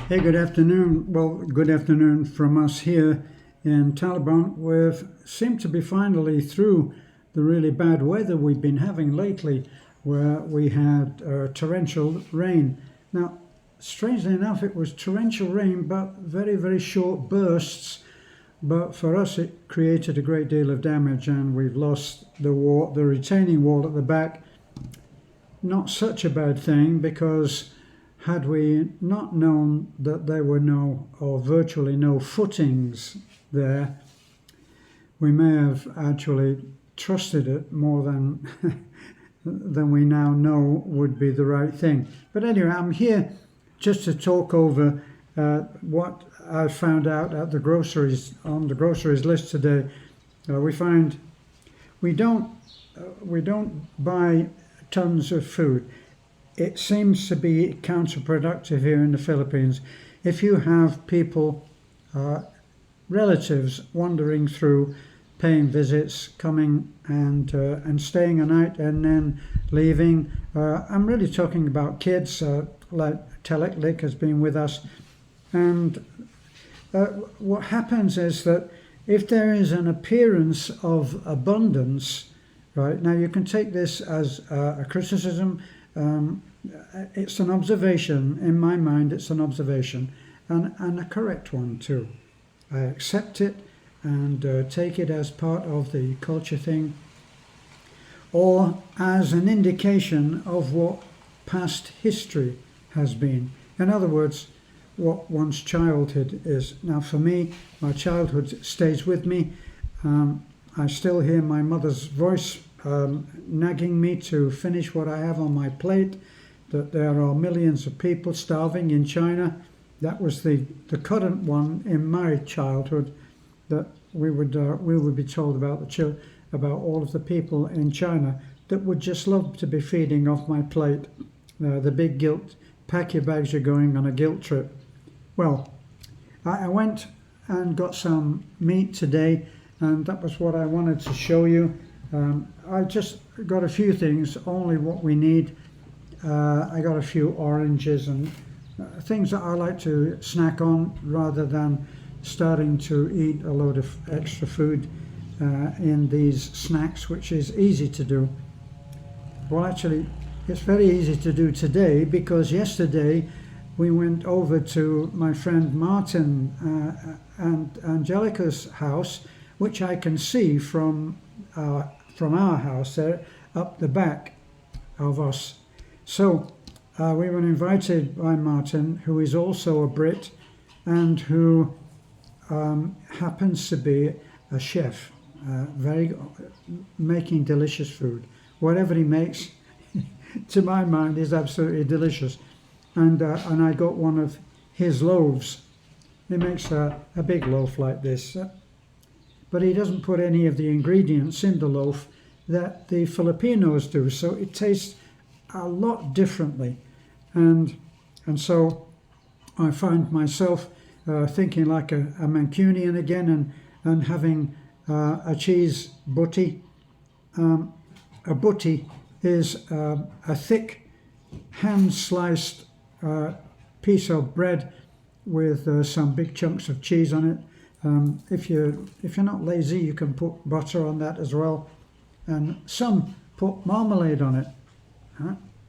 Hey, good afternoon. Well, good afternoon from us here in Taliban. We've seemed to be finally through the really bad weather we've been having lately, where we had torrential rain. Now, strangely enough, it was torrential rain, but very, very short bursts. But for us, it created a great deal of damage, and we've lost the retaining wall at the back. Not such a bad thing, because had we not known that there were no or virtually no footings there, we may have actually trusted it more than than we now know would be the right thing. But anyway, I'm here just to talk over what I found out at the groceries on the groceries list today. We find we don't buy tons of food. It seems to be counterproductive here in the Philippines. If you have people, relatives wandering through, paying visits, coming and staying a night and then leaving, I'm really talking about kids, like Teleklik has been with us. And what happens is that if there is an appearance of abundance, right, now you can take this as a criticism. It's an observation. In my mind, it's an observation, and a correct one too. I accept it and take it as part of the culture thing, or as an indication of what past history has been. In other words, what one's childhood is. Now, for me, my childhood stays with me. I still hear my mother's voice nagging me to finish what I have on my plate, that there are millions of people starving in China. That was the current one in my childhood, that we would be told about about all of the people in China that would just love to be feeding off my plate. The big guilt, pack your bags, you're going on a guilt trip. Well, I went and got some meat today, and that was what I wanted to show you. I just got a few things, only what we need. I got a few oranges and things that I like to snack on rather than starting to eat a load of extra food in these snacks, which is easy to do. Well, actually, it's very easy to do today, because yesterday we went over to my friend Martin and Angelica's house, which I can see from our house there up the back of us. So we were invited by Martin, who is also a Brit and who happens to be a chef, making delicious food. Whatever he makes, to my mind, is absolutely delicious. And I got one of his loaves. He makes a big loaf like this. But he doesn't put any of the ingredients in the loaf that the Filipinos do, so it tastes a lot differently. And so I find myself thinking like a Mancunian again, and having a cheese butty. A butty is a thick, hand-sliced piece of bread with some big chunks of cheese on it. If you're not lazy, you can put butter on that as well, and some put marmalade on it.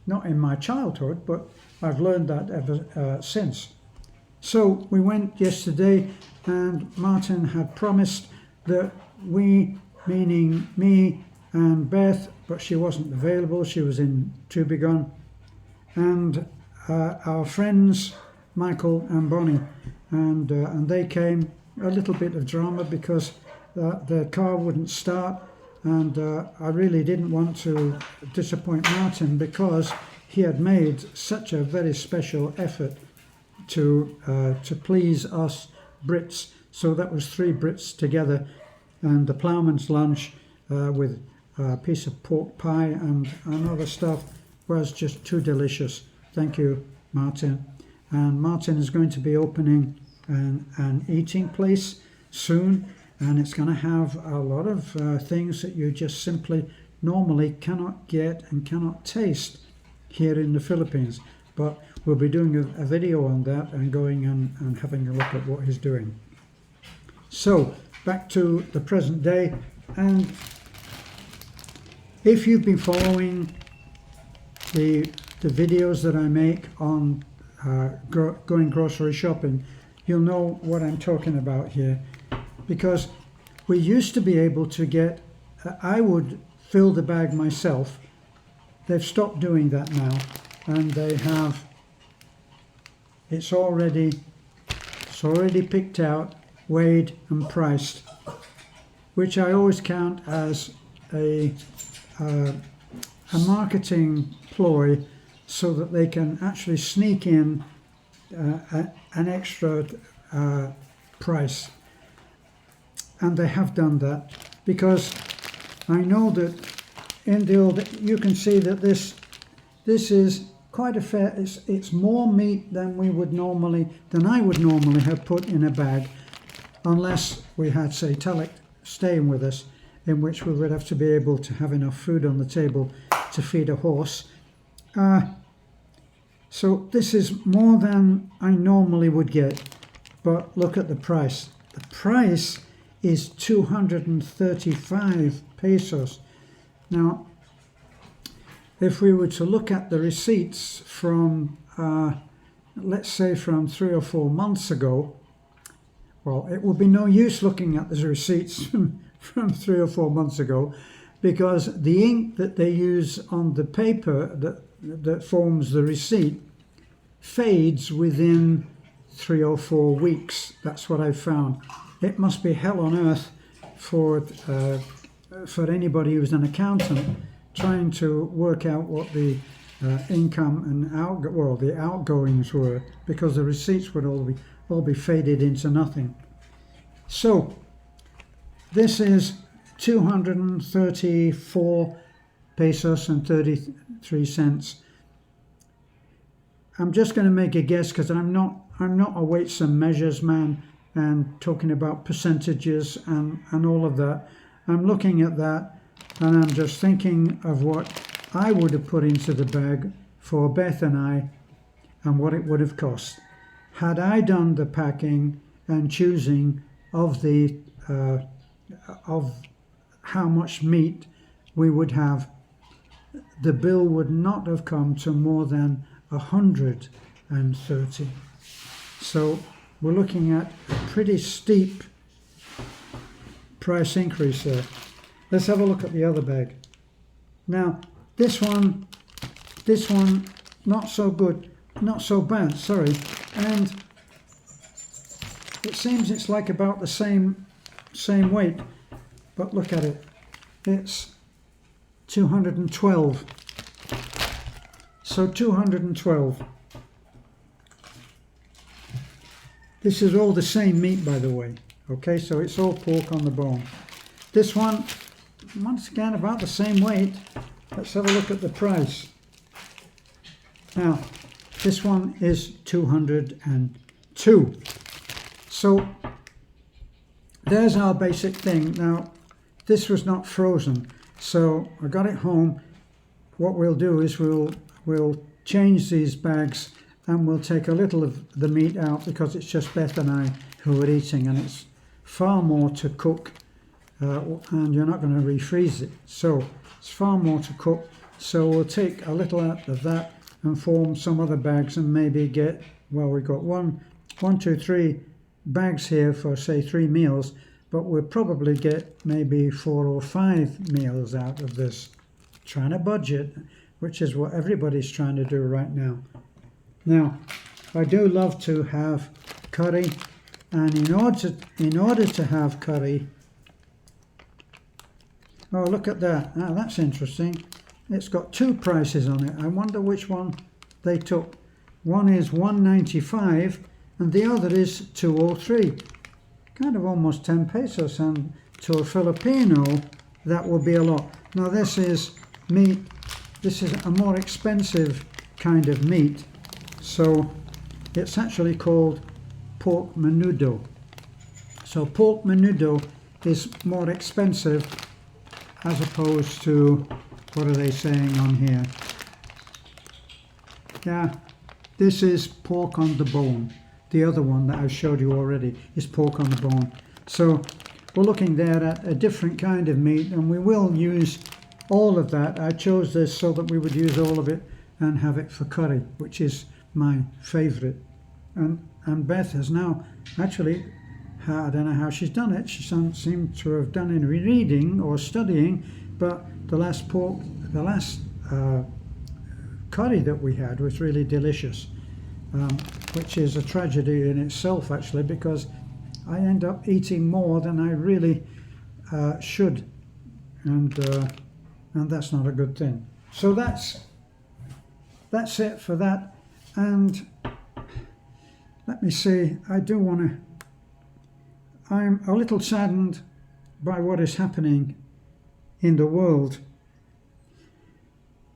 Not in my childhood, but I've learned that ever since. So we went yesterday, and Martin had promised that we, meaning me and Beth, but she wasn't available, she was in Tubigon, and our friends Michael and Bonnie, and they came. A little bit of drama because their car wouldn't start, and I really didn't want to disappoint Martin, because he had made such a very special effort to please us Brits. So that was 3 Brits together, and the ploughman's lunch with a piece of pork pie and other stuff was just too delicious. Thank you, Martin. And Martin is going to be opening an eating place soon, and it's going to have a lot of things that you just simply normally cannot get and cannot taste here in the Philippines. But we'll be doing a video on that and going and having a look at what he's doing. So back to the present day, and if you've been following the videos that I make on going grocery shopping, you'll know what I'm talking about here, because we used to be able to get, I would fill the bag myself. They've stopped doing that now, and they have, it's already picked out, weighed and priced, which I always count as a marketing ploy, so that they can actually sneak in an extra price. And they have done that, because I know that in the old, you can see that this is quite a fair, it's more meat than I would normally have put in a bag, unless we had, say, Telek staying with us, in which we would have to be able to have enough food on the table to feed a horse. So this is more than I normally would get, but look at the price. The price is 235 pesos. Now, if we were to look at the receipts from, let's say from 3 or 4 months ago, well, it would be no use looking at the receipts from 3 or 4 months ago, because the ink that they use on the paper that forms the receipt fades within 3 or 4 weeks. That's what I've found. It must be hell on earth for anybody who's an accountant trying to work out what the income and the outgoings were, because the receipts would all be faded into nothing. So this is 234 pesos and 33 cents. I'm just going to make a guess, because I'm not a weights and measures man and talking about percentages and all of that. I'm looking at that and I'm just thinking of what I would have put into the bag for Beth and I, and what it would have cost had I done the packing and choosing of of how much meat we would have. The bill would not have come to more than 130. So we're looking at a pretty steep price increase there. Let's have a look at the other bag. Now this one not so good, not so bad, sorry, and it seems it's like about the same weight, but look at it, it's 212. So 212. This is all the same meat, by the way. Okay, so it's all pork on the bone. This one, once again, about the same weight. Let's have a look at the price. Now, this one is 202. So there's our basic thing. Now, this was not frozen, so I got it home. What we'll do is we'll change these bags, and we'll take a little of the meat out, because it's just Beth and I who are eating, and it's far more to cook, and you're not going to refreeze it, so it's far more to cook. So we'll take a little out of that and form some other bags, and maybe get, well, we've got one, two, 3 bags here for, say, 3 meals, but we'll probably get maybe 4 or 5 meals out of this. Trying to budget, which is what everybody's trying to do right now. Now, I do love to have curry, and in order to have curry, oh, look at that. Now that's interesting. It's got 2 prices on it. I wonder which one they took. One is 195 and the other is 203. Kind of almost 10 pesos, and to a Filipino that will be a lot. Now this is meat. This is a more expensive kind of meat. So it's actually called pork menudo. So pork menudo is more expensive, as opposed to, what are they saying on here? Yeah, This is pork on the bone. The other one that I showed you already is pork on the bone. So we're looking there at a different kind of meat, and we will use all of that. I chose this so that we would use all of it and have it for curry, which is my favourite. And Beth has now actually, I don't know how she's done it. She doesn't seem to have done any reading or studying, but the last curry that we had was really delicious, which is a tragedy in itself actually, because I end up eating more than I really should, and that's not a good thing. So that's it for that. And let me see, I'm a little saddened by what is happening in the world.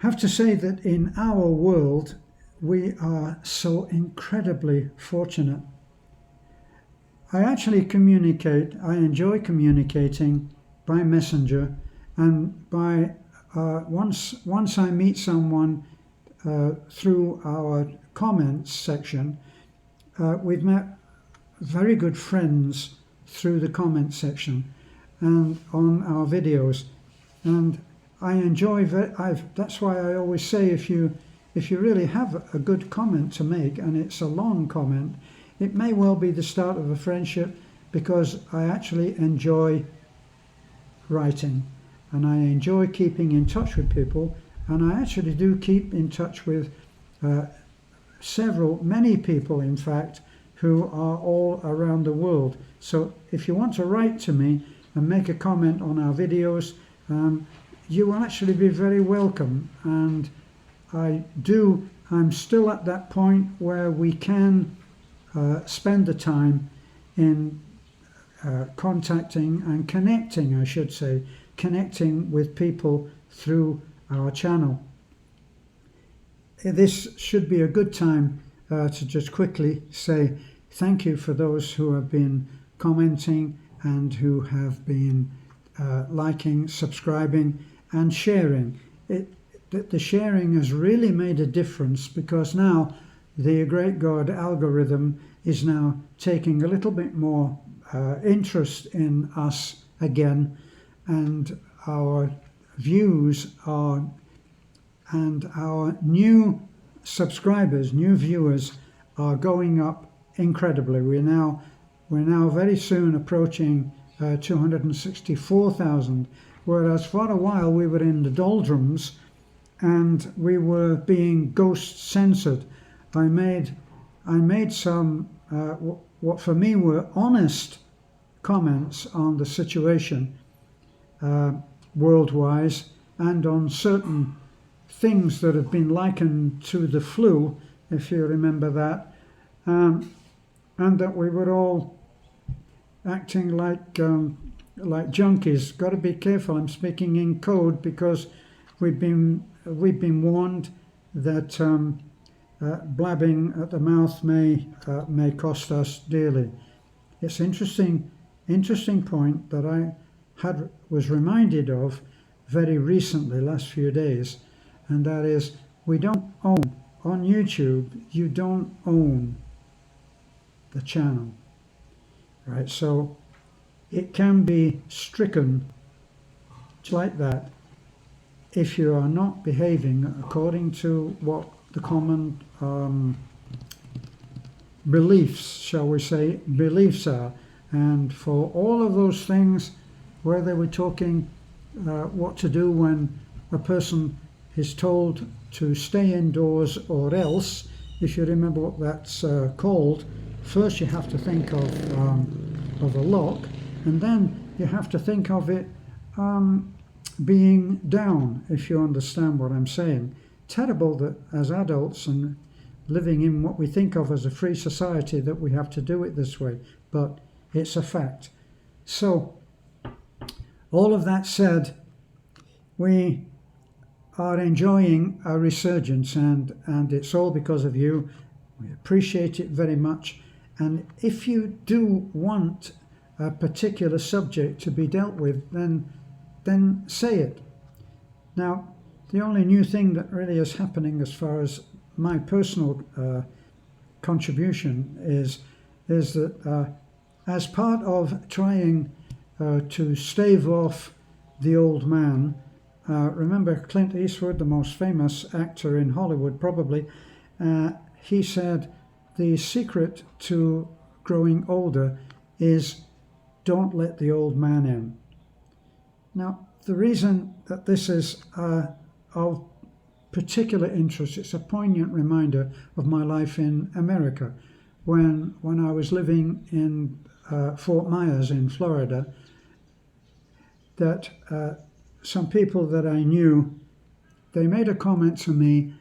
I have to say that in our world we are so incredibly fortunate. I actually I enjoy communicating by messenger, and by once I meet someone through our comments section, we've met very good friends through the comment section and on our videos, and I enjoy that's why I always say, if you really have a good comment to make and it's a long comment, it may well be the start of a friendship, because I actually enjoy writing and I enjoy keeping in touch with people, and I actually do keep in touch with many people in fact, who are all around the world. So if you want to write to me and make a comment on our videos, you will actually be very welcome. And I'm still at that point where we can spend the time in contacting and connecting, I should say, connecting with people through our channel. This should be a good time to just quickly say thank you for those who have been commenting and who have been liking, subscribing and sharing. The sharing has really made a difference, because now the Great God algorithm is now taking a little bit more interest in us again, and our views and our new subscribers, new viewers are going up incredibly. We're now very soon approaching 264,000, whereas for a while we were in the doldrums and we were being ghost censored. I made some what for me were honest comments on the situation worldwide, and on certain things that have been likened to the flu, if you remember that, and that we were all acting like junkies. Got to be careful. I'm speaking in code, because we've been warned that blabbing at the mouth may cost us dearly. It's interesting point that I was reminded of very recently, last few days, and that is, we don't own, on YouTube, you don't own the channel, right? So it can be stricken just like that if you are not behaving according to what the common beliefs, shall we say, beliefs are. And for all of those things, whether we're talking what to do when a person is told to stay indoors or else, if you remember what that's called, first you have to think of a lock, and then you have to think of it being down, if you understand what I'm saying. Terrible that as adults and living in what we think of as a free society that we have to do it this way, but it's a fact. So all of that said, we are enjoying a resurgence, and it's all because of you. We appreciate it very much. And if you do want a particular subject to be dealt with, then say it. Now, the only new thing that really is happening as far as my personal contribution is that as part of trying to stave off the old man, remember Clint Eastwood, the most famous actor in Hollywood probably, he said the secret to growing older is don't let the old man in. Now, the reason that this is of particular interest, it's a poignant reminder of my life in America. When I was living in Fort Myers in Florida, that some people that I knew, they made a comment to me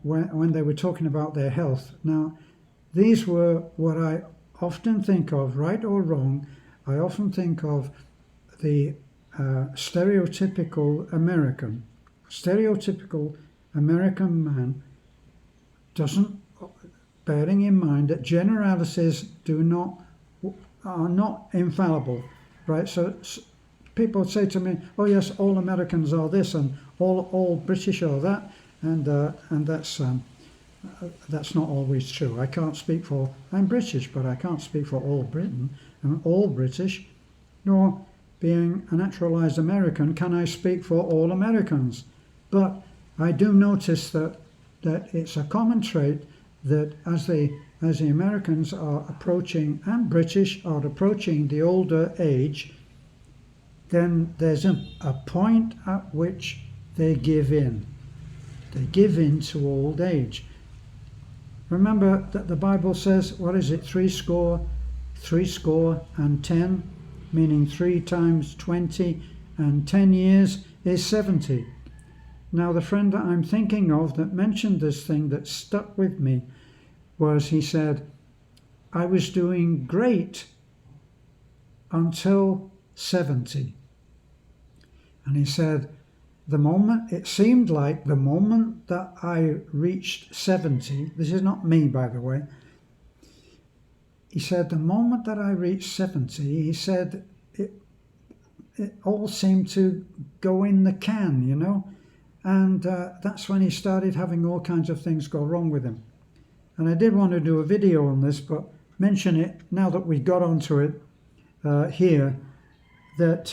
when they were talking about their health. Now, these were what I often think of, right or wrong, I often think of the stereotypical American man doesn't, bearing in mind that generalities are not infallible, right? So people say to me, "Oh yes, all Americans are this, and all British are that," and that's not always true. I can't speak for, I'm British, but I can't speak for all Britain and all British, nor being a naturalized American can I speak for all Americans. But I do notice that it's a common trait that as the Americans are approaching, and British are approaching the older age, then there's a point at which they give in. They give in to old age. Remember that the Bible says, what is it, threescore and 10, meaning 3 times 20 and 10 years is 70. Now the friend that I'm thinking of that mentioned this thing that stuck with me was, he said, I was doing great until 70. And he said, it seemed like the moment that I reached 70, this is not me, by the way, he said, the moment that I reached 70, he said, it all seemed to go in the can, you know, and that's when he started having all kinds of things go wrong with him. And I did want to do a video on this, but mention it now that we got onto it here, that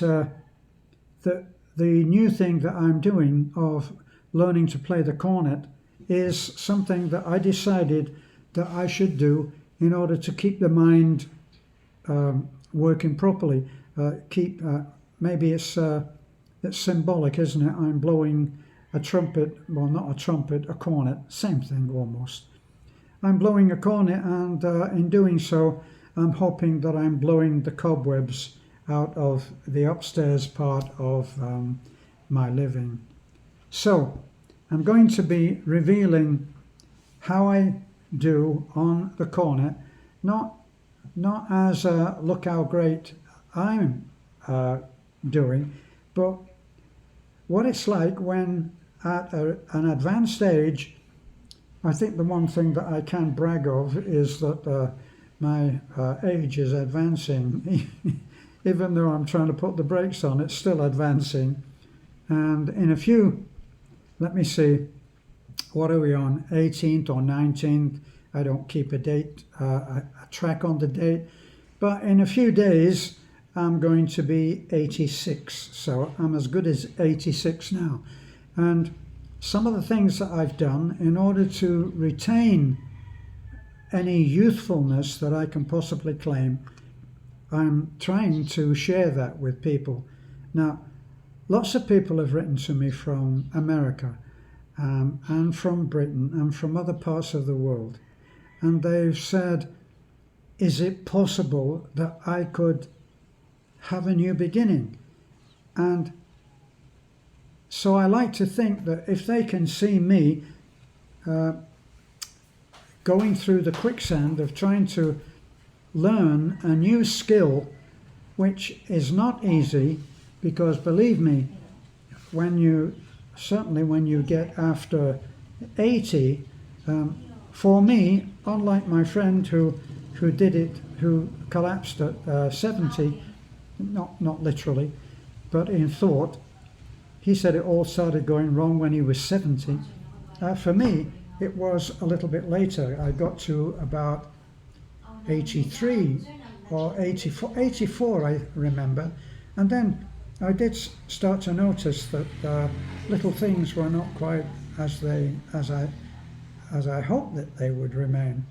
the new thing that I'm doing of learning to play the cornet is something that I decided that I should do in order to keep the mind working properly. Maybe it's symbolic, isn't it? I'm blowing a trumpet, well, not a trumpet, a cornet, same thing almost. I'm blowing a cornet, and in doing so, I'm hoping that I'm blowing the cobwebs out of the upstairs part of my living. So I'm going to be revealing how I do on the cornet, not as a look how great I'm doing, but what it's like when at an advanced age. I think the one thing that I can brag of is that my age is advancing. Even though I'm trying to put the brakes on, it's still advancing. And in a few, let me see, what are we on, 18th or 19th? I don't keep a date, a track on the date. But in a few days, I'm going to be 86. So I'm as good as 86 now. And some of the things that I've done in order to retain any youthfulness that I can possibly claim, I'm trying to share that with people. Now, lots of people have written to me from America and from Britain and from other parts of the world. And they've said, is it possible that I could have a new beginning? And so I like to think that if they can see me going through the quicksand of trying to learn a new skill, which is not easy, because believe me, when you get after 80, for me, unlike my friend who collapsed at 70, not literally, but in thought, he said it all started going wrong when he was 70. For me, it was a little bit later. I got to about 83 or 84 I remember, and then I did start to notice that little things were not quite as I hoped that they would remain,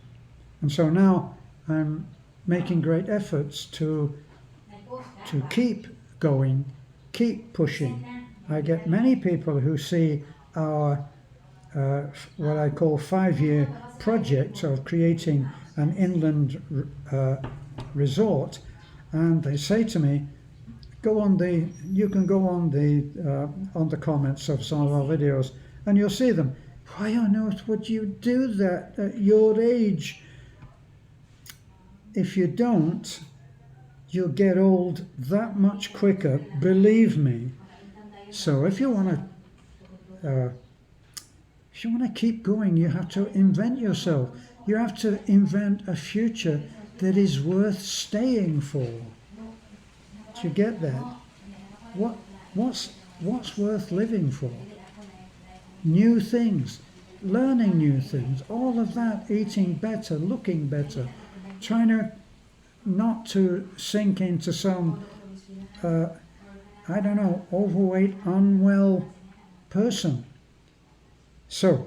and so now I'm making great efforts to keep going, keep pushing. I get many people who see our what I call 5-year project of creating an inland resort, and they say to me, you can go on the comments of some of our videos and you'll see them. Why on earth would you do that at your age? If you don't, you'll get old that much quicker, believe me. So if you want to keep going, you have to invent yourself. You have to invent a future that is worth staying for. Do you get that? What's worth living for? New things, learning new things, all of that, eating better, looking better, trying to not to sink into some, I don't know, overweight, unwell person. So,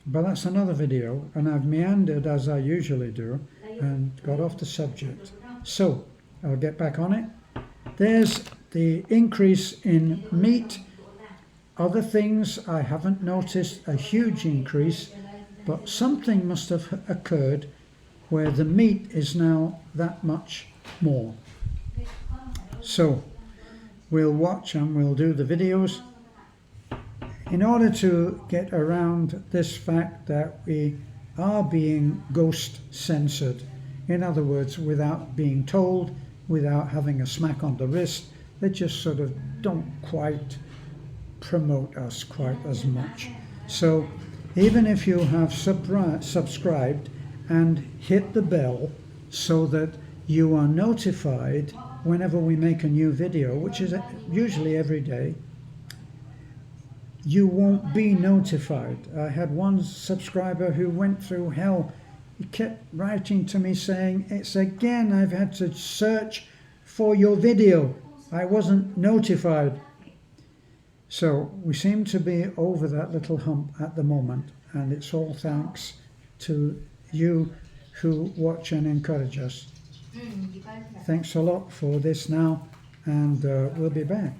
but that's another video, and I've meandered as I usually do and got off the subject. So, I'll get back on it. There's the increase in meat. Other things I haven't noticed a huge increase, but something must have occurred where the meat is now that much more. So we'll watch and we'll do the videos in order to get around this fact that we are being ghost censored. In other words, without being told, without having a smack on the wrist. They just sort of don't quite promote us quite as much. So even if you have subscribed and hit the bell so that you are notified whenever we make a new video, which is usually every day, you won't be notified. I had one subscriber who went through hell. He kept writing to me saying, it's again, I've had to search for your video. I wasn't notified. So we seem to be over that little hump at the moment, and it's all thanks to you who watch and encourage us. Thanks a lot for this now, and we'll be back.